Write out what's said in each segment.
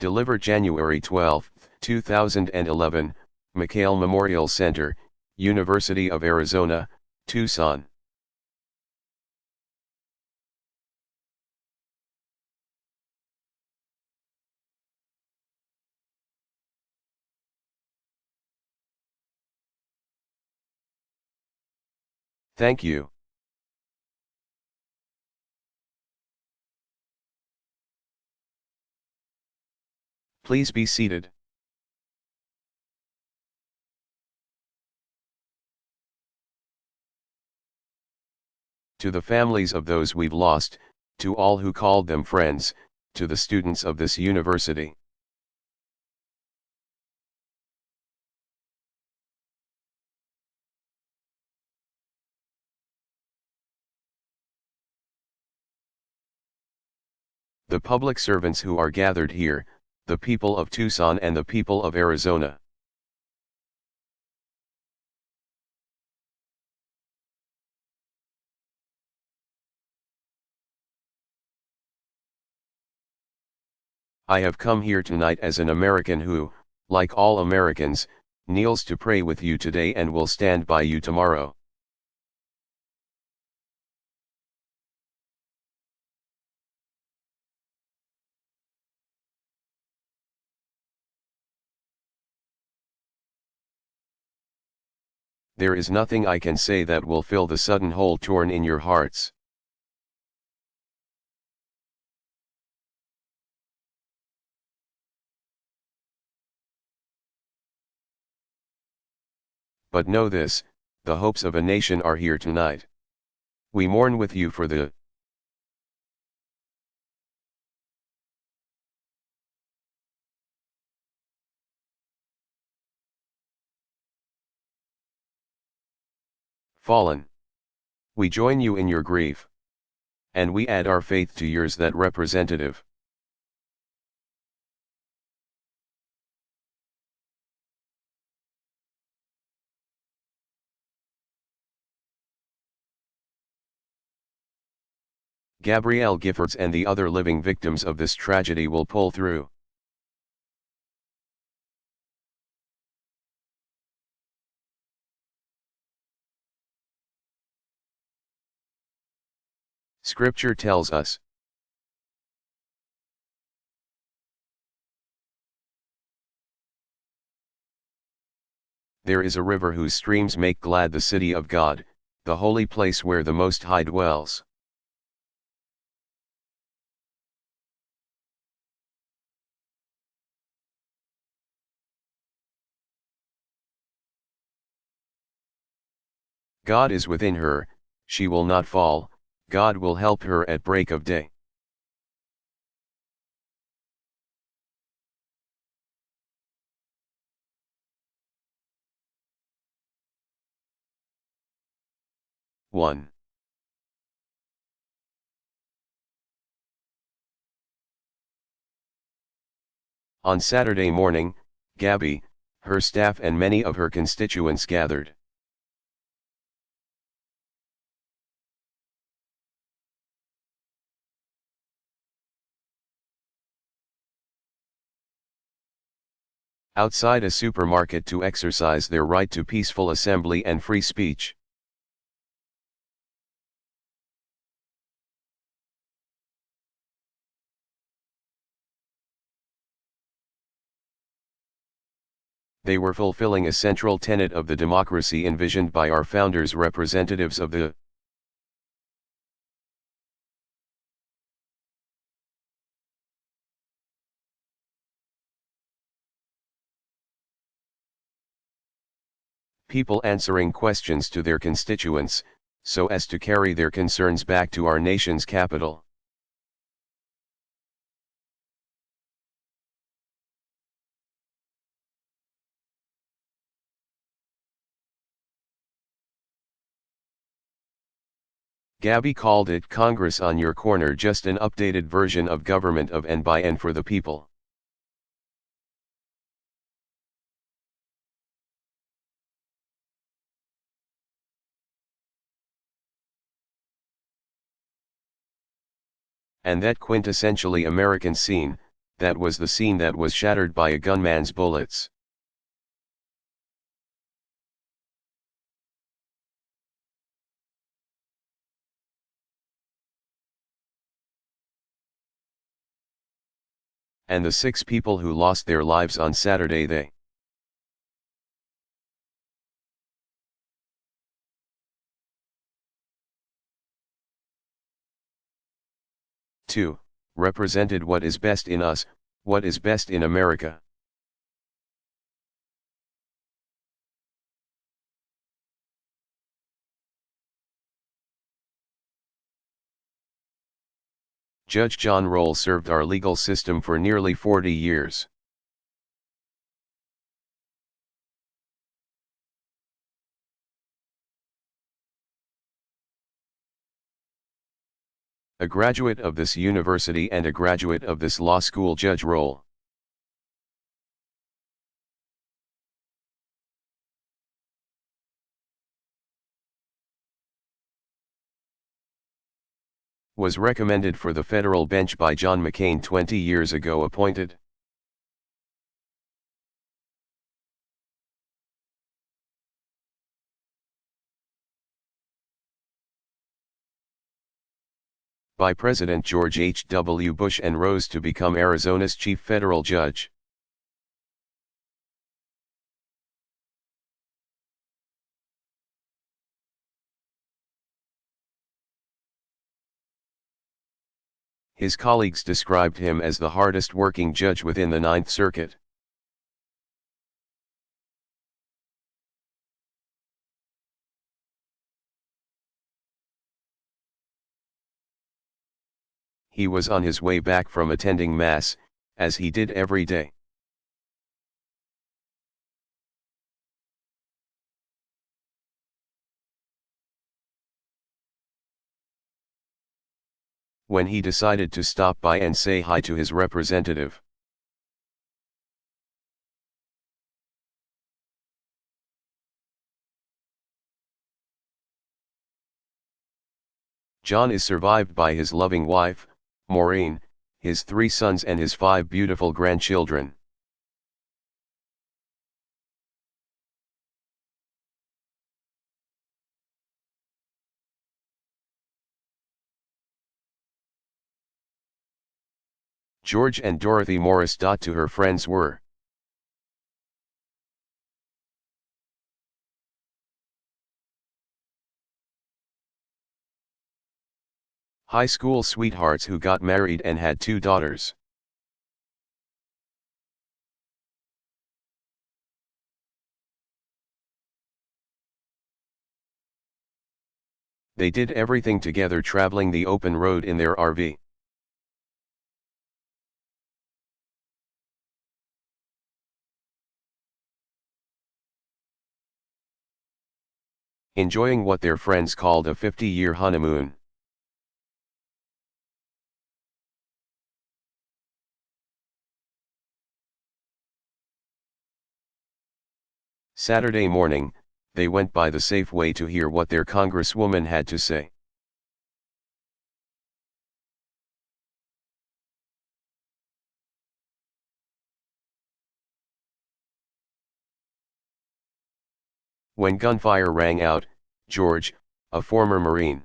Delivered January 12, 2011, McHale Memorial Center, University of Arizona, Tucson. Thank you. Please be seated. To the families of those we've lost, to all who called them friends, to the students of this university. The public servants who are gathered here, the people of Tucson and the people of Arizona. I have come here tonight as an American who, like all Americans, kneels to pray with you today and will stand by you tomorrow. There is nothing I can say that will fill the sudden hole torn in your hearts. But know this, the hopes of a nation are here tonight. We mourn with you for the fallen. We join you in your grief. And we add our faith to yours that representative. Gabrielle Giffords and the other living victims of this tragedy will pull through. Scripture tells us. There is a river whose streams make glad the city of God, the holy place where the Most High dwells. God is within her, she will not fall, God will help her at break of day. One. On Saturday morning, Gabby, her staff and many of her constituents gathered. Outside a supermarket to exercise their right to peaceful assembly and free speech. They were fulfilling a central tenet of the democracy envisioned by our founders, representatives of the people, answering questions to their constituents, so as to carry their concerns back to our nation's capital. Gabby called it Congress on Your Corner, just an updated version of government of and by and for the people. And that quintessentially American scene, that was the scene that was shattered by a gunman's bullets. And the 6 people who lost their lives on Saturday, they 2. Represented what is best in us, what is best in America. Judge John Roll served our legal system for nearly 40 years. A graduate of this university and a graduate of this law school, Judge Roll was recommended for the federal bench by John McCain 20 years ago. Appointed by President George H. W. Bush and rose to become Arizona's chief federal judge. His colleagues described him as the hardest working judge within the Ninth Circuit. He was on his way back from attending Mass, as he did every day. When he decided to stop by and say hi to his representative. John is survived by his loving wife, Maureen, his 3 sons and his 5 beautiful grandchildren. George and Dorothy Morris. To her friends were high school sweethearts who got married and had 2 daughters. They did everything together, traveling the open road in their RV. Enjoying what their friends called a 50-year honeymoon. Saturday morning, they went by the Safeway to hear what their congresswoman had to say. When gunfire rang out, George, a former Marine,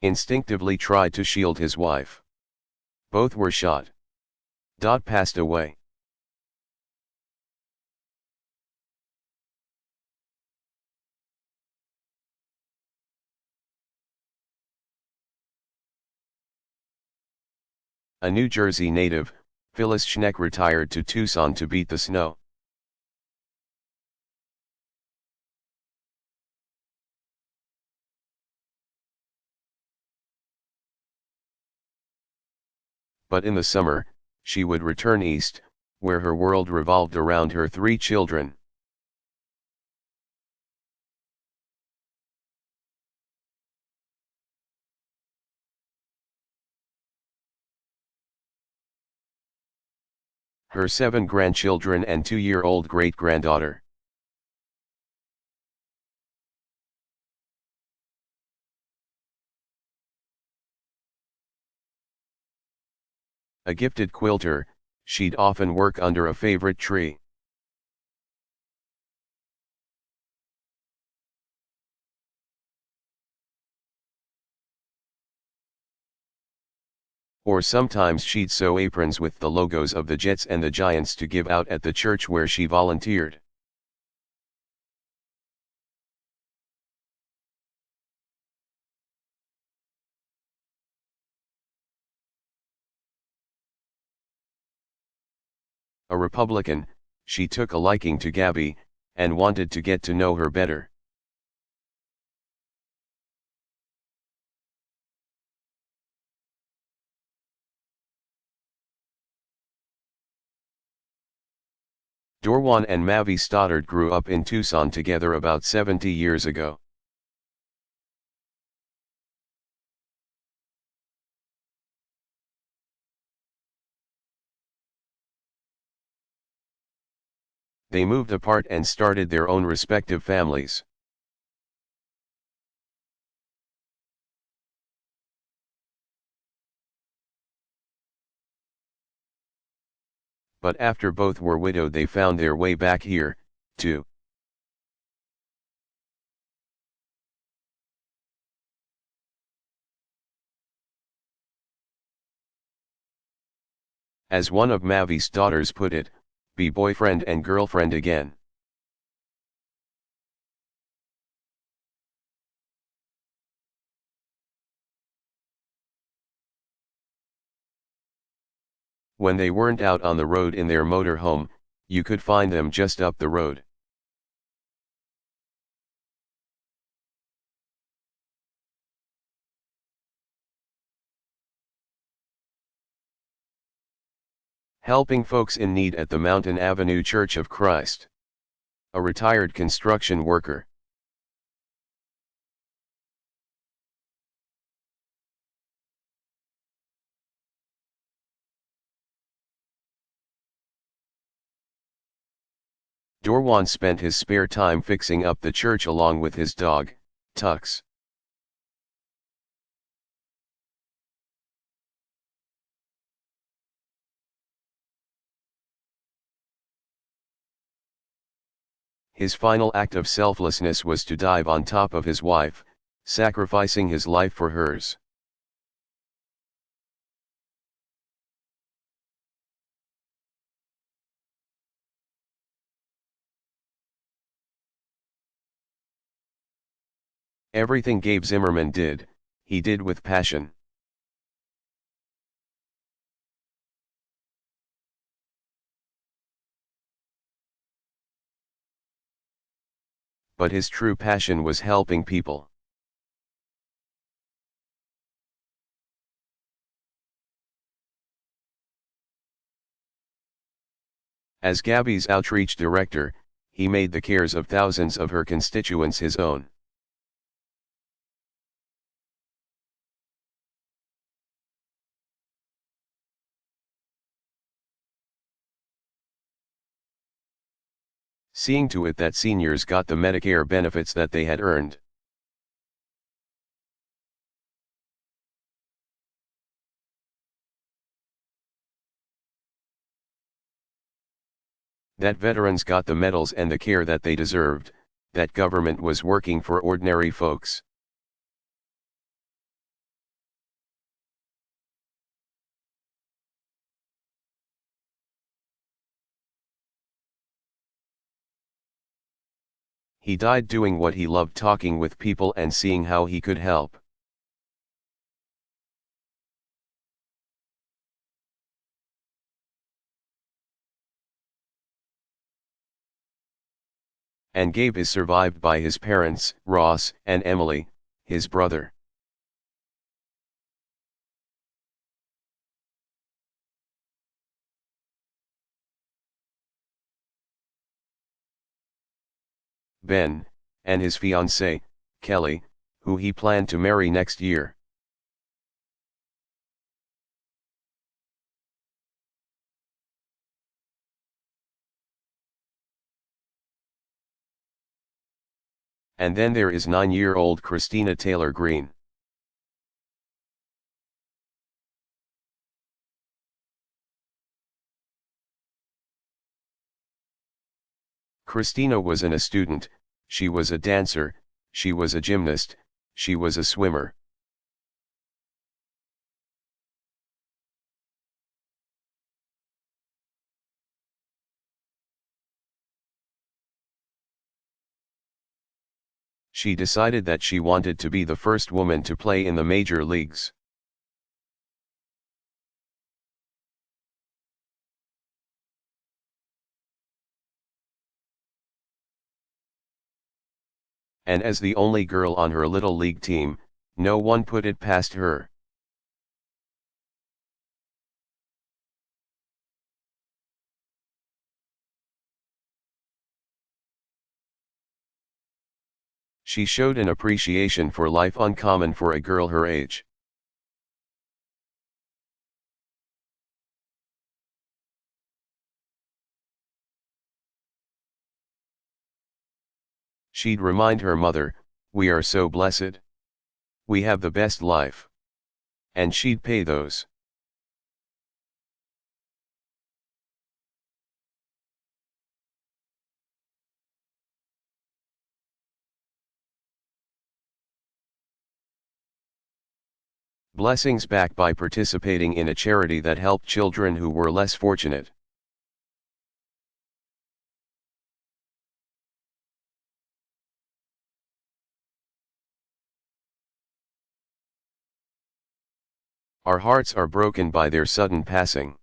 instinctively tried to shield his wife. Both were shot. Passed away. A New Jersey native, Phyllis Schneck, retired to Tucson to beat the snow. But in the summer, she would return east, where her world revolved around her 3 children. Her 7 grandchildren and 2-year-old great-granddaughter. A gifted quilter, she'd often work under a favorite tree. Or sometimes she'd sew aprons with the logos of the Jets and the Giants to give out at the church where she volunteered. A Republican, she took a liking to Gabby, and wanted to get to know her better. Dorwan and Mavi Stoddard grew up in Tucson together about 70 years ago. They moved apart and started their own respective families. But after both were widowed, they found their way back here, too. As one of Mavi's daughters put it, be boyfriend and girlfriend again. When they weren't out on the road in their motor home, you could find them just up the road. Helping folks in need at the Mountain Avenue Church of Christ. A retired construction worker. Dorwan spent his spare time fixing up the church along with his dog, Tux. His final act of selflessness was to dive on top of his wife, sacrificing his life for hers. Everything Gabe Zimmerman did, he did with passion. But his true passion was helping people. As Gabby's outreach director, he made the cares of thousands of her constituents his own. Seeing to it that seniors got the Medicare benefits that they had earned. That veterans got the medals and the care that they deserved, that government was working for ordinary folks. He died doing what he loved, talking with people and seeing how he could help. And Gabe is survived by his parents, Ross and Emily, his brother. Ben, and his fiancée, Kelly, who he planned to marry next year. And then there is 9-year-old Christina Taylor Green. Christina wasn't a student, she was a dancer, she was a gymnast, she was a swimmer. She decided that she wanted to be the first woman to play in the major leagues. And as the only girl on her little league team, no one put it past her. She showed an appreciation for life uncommon for a girl her age. She'd remind her mother, "We are so blessed. We have the best life." And she'd pay those. Blessings back by participating in a charity that helped children who were less fortunate. Our hearts are broken by their sudden passing.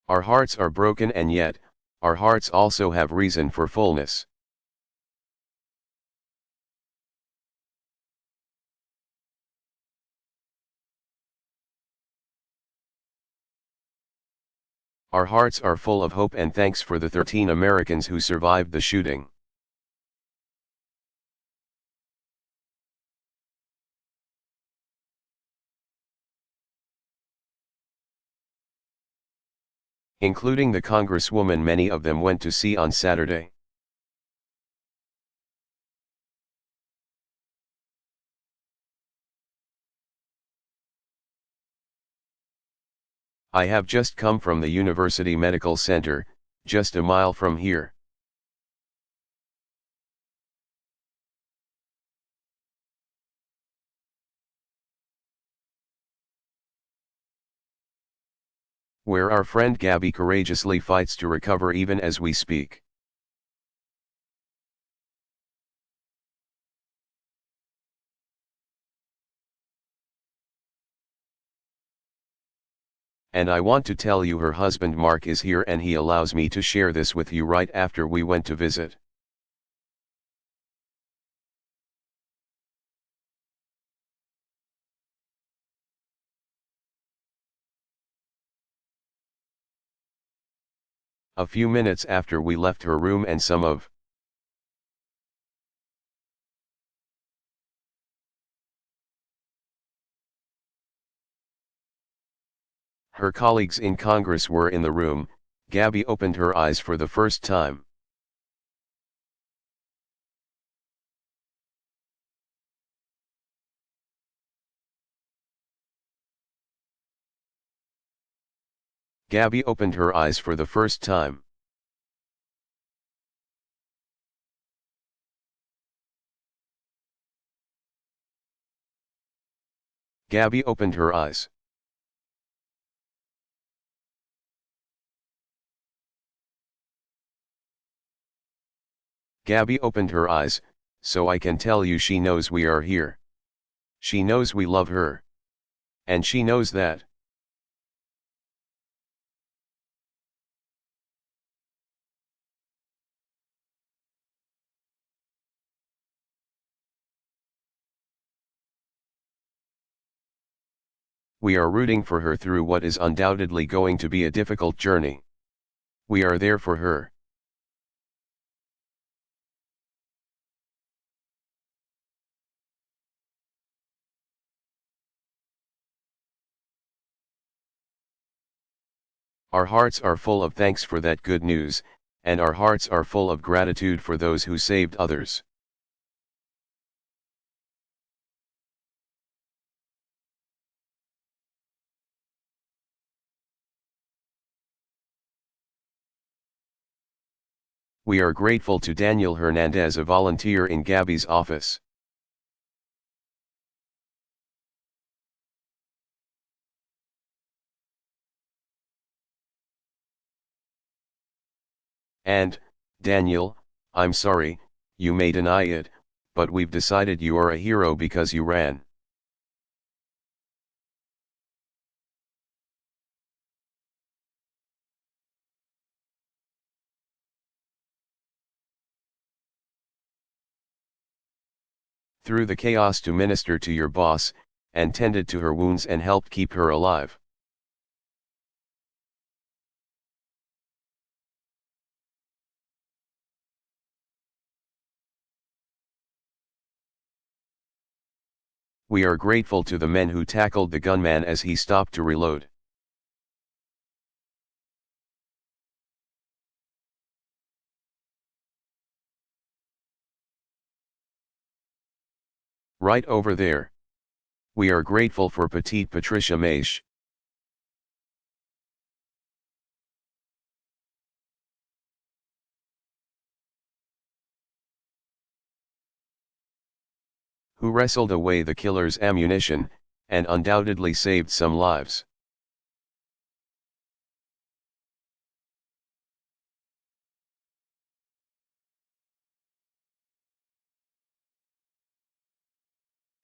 Our hearts are broken, and yet, our hearts also have reason for fullness. Our hearts are full of hope and thanks for the 13 Americans who survived the shooting. Including the congresswoman many of them went to see on Saturday. I have just come from the University Medical Center, just a mile from here. Where our friend Gabby courageously fights to recover even as we speak. And I want to tell you her husband Mark is here, and he allows me to share this with you right after we went to visit. A few minutes after we left her room, and some of her colleagues in Congress were in the room, Gabby opened her eyes for the first time. Gabby opened her eyes for the first time. Gabby opened her eyes. Gabby opened her eyes, so I can tell you she knows we are here. She knows we love her. And she knows that. We are rooting for her through what is undoubtedly going to be a difficult journey. We are there for her. Our hearts are full of thanks for that good news, and our hearts are full of gratitude for those who saved others. We are grateful to Daniel Hernandez, a volunteer in Gabby's office. And, Daniel, I'm sorry, you may deny it, but we've decided you are a hero because you ran. Through the chaos to minister to your boss, and tended to her wounds and helped keep her alive. We are grateful to the men who tackled the gunman as he stopped to reload. Right over there. We are grateful for petite Patricia Maish, who wrestled away the killer's ammunition, and undoubtedly saved some lives.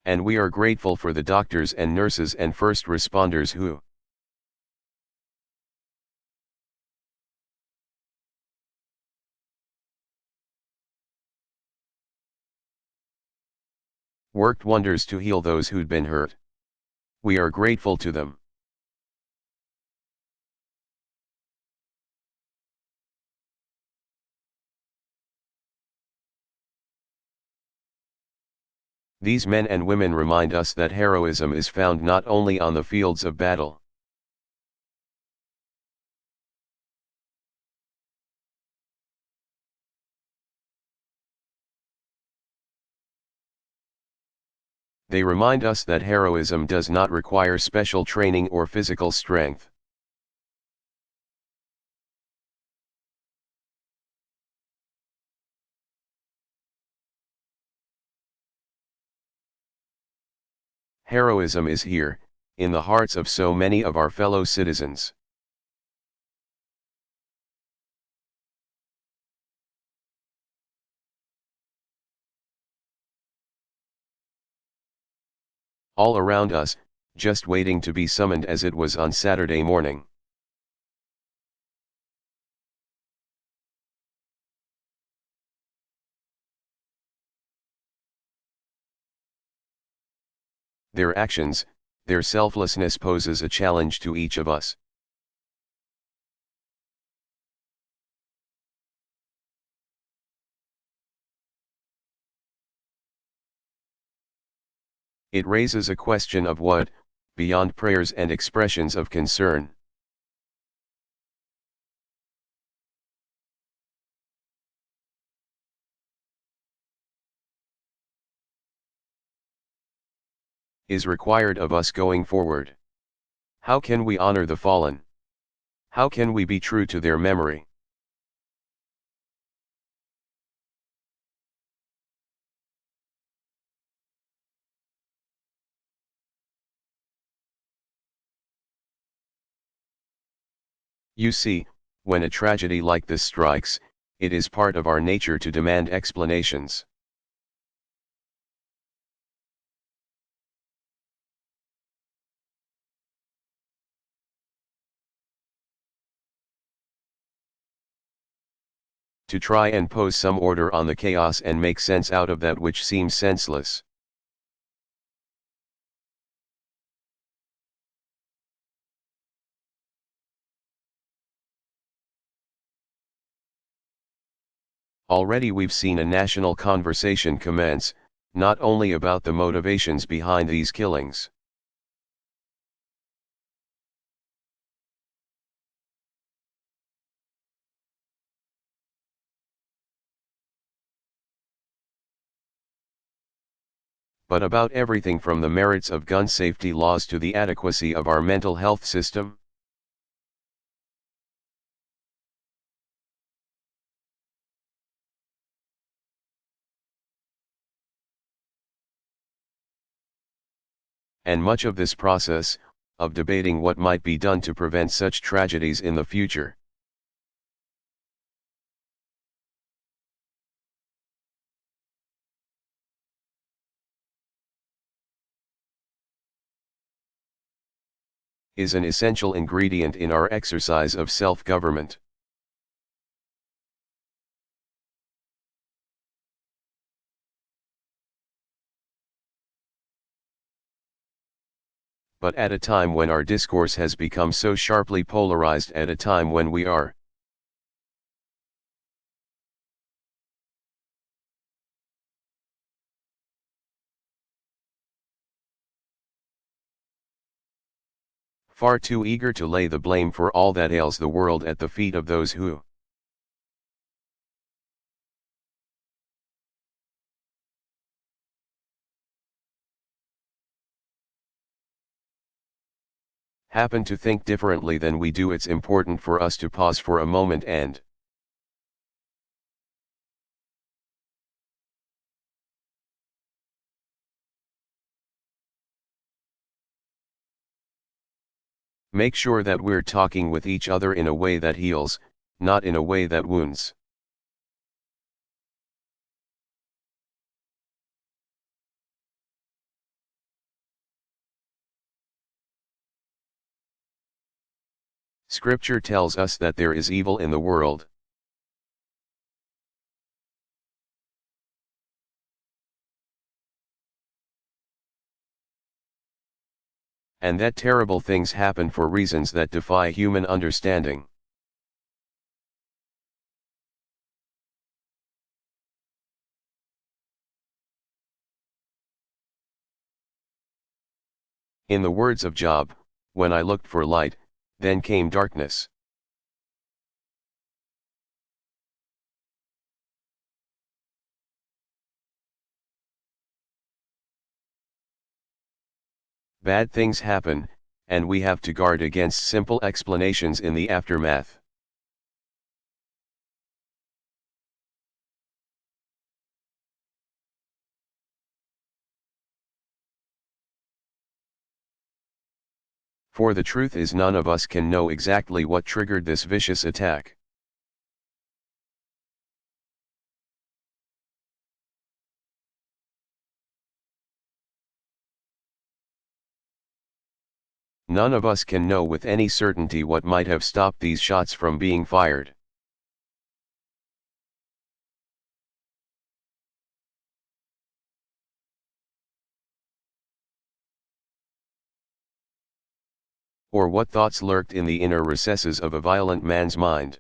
And we are grateful for the doctors and nurses and first responders who worked wonders to heal those who'd been hurt. We are grateful to them. These men and women remind us that heroism is found not only on the fields of battle. They remind us that heroism does not require special training or physical strength. Heroism is here, in the hearts of so many of our fellow citizens. All around us, just waiting to be summoned as it was on Saturday morning. Their actions, their selflessness poses a challenge to each of us. It raises a question of what, beyond prayers and expressions of concern, is required of us going forward. How can we honor the fallen? How can we be true to their memory? You see, when a tragedy like this strikes, it is part of our nature to demand explanations. To try and pose some order on the chaos and make sense out of that which seems senseless. Already we've seen a national conversation commence, not only about the motivations behind these killings. But about everything from the merits of gun safety laws to the adequacy of our mental health system. And much of this process, of debating what might be done to prevent such tragedies in the future, is an essential ingredient in our exercise of self-government. But at a time when our discourse has become so sharply polarized, at a time when we are far too eager to lay the blame for all that ails the world at the feet of those who happen to think differently than we do, it's important for us to pause for a moment and make sure that we're talking with each other in a way that heals, not in a way that wounds. Scripture tells us that there is evil in the world. And that terrible things happen for reasons that defy human understanding. In the words of Job, when I looked for light, then came darkness. Bad things happen, and we have to guard against simple explanations in the aftermath. For the truth is, none of us can know exactly what triggered this vicious attack. None of us can know with any certainty what might have stopped these shots from being fired. Or what thoughts lurked in the inner recesses of a violent man's mind.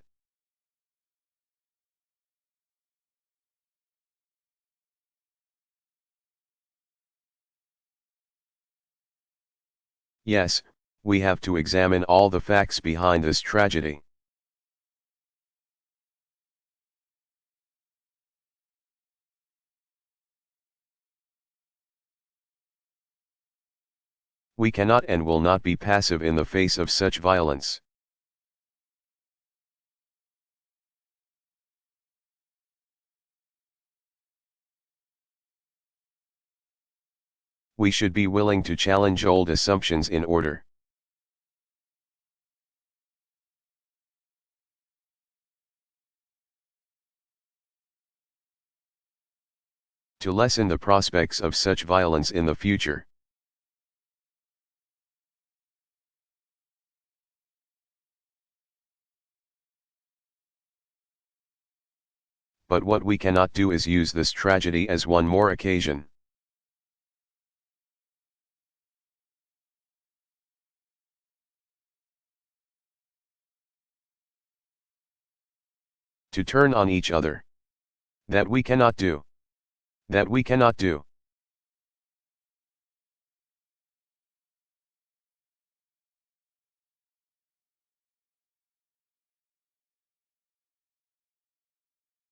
Yes, we have to examine all the facts behind this tragedy. We cannot and will not be passive in the face of such violence. We should be willing to challenge old assumptions in order to lessen the prospects of such violence in the future. But what we cannot do is use this tragedy as one more occasion to turn on each other. That we cannot do. That we cannot do.